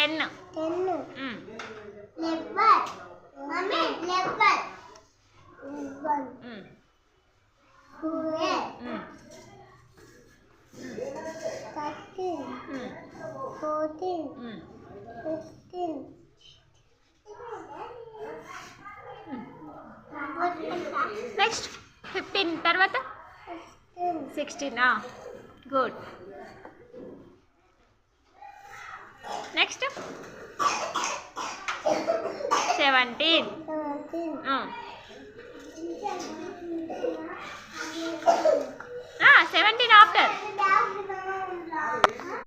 10. 11. Mommy, 11. 12. 13. 14. 15. Next 15 తర్వాత 16. Good. Next 17.